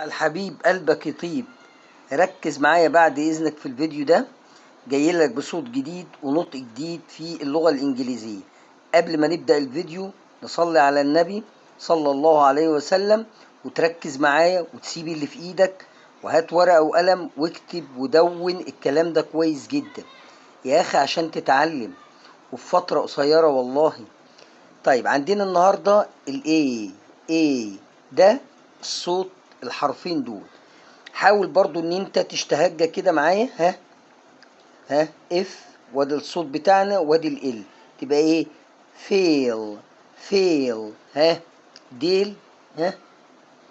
الحبيب قلبك يطيب. ركز معايا بعد إذنك في الفيديو ده، جايلك بصوت جديد ونطق جديد في اللغة الإنجليزية. قبل ما نبدأ الفيديو نصلي على النبي صلى الله عليه وسلم، وتركز معايا وتسيب اللي في إيدك وهات ورقة وقلم واكتب ودون الكلام ده كويس جدا يا أخي عشان تتعلم وفي فترة قصيرة والله. طيب عندنا النهاردة A ده الصوت الحرفين دول. حاول برضو ان انت تشتهجى كده معايا. ها اف وادي الصوت بتاعنا وادي ال تبقى ايه؟ فيل. ها ديل.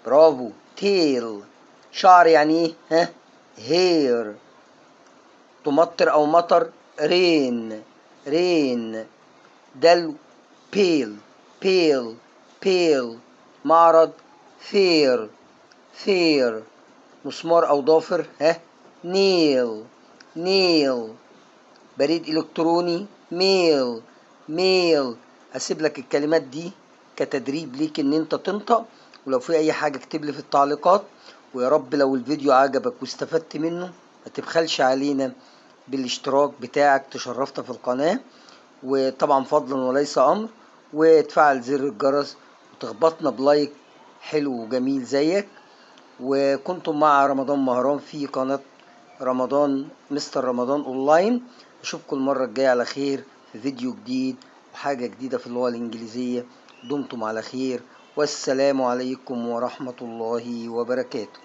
برافو. تيل شعر يعني ايه؟ هير. تمطر او مطر رين. دلو بيل. معرض فير. مسمار او ضافر نيل. بريد الكتروني ميل. اسيب لك الكلمات دي كتدريب ليك ان انت تنطق، ولو في اي حاجه اكتب لي في التعليقات. ويا رب لو الفيديو عجبك واستفدت منه ما تبخلش علينا بالاشتراك بتاعك، تشرفت في القناه، وطبعا فضلا وليس امر، وتفعل زر الجرس وتخبطنا بلايك حلو وجميل زيك. وكنتم مع رمضان مهران في قناة رمضان مستر رمضان اونلاين. اشوفكم المرة الجاية على خير في فيديو جديد وحاجة جديدة في اللغة الانجليزية. دمتم على خير والسلام عليكم ورحمة الله وبركاته.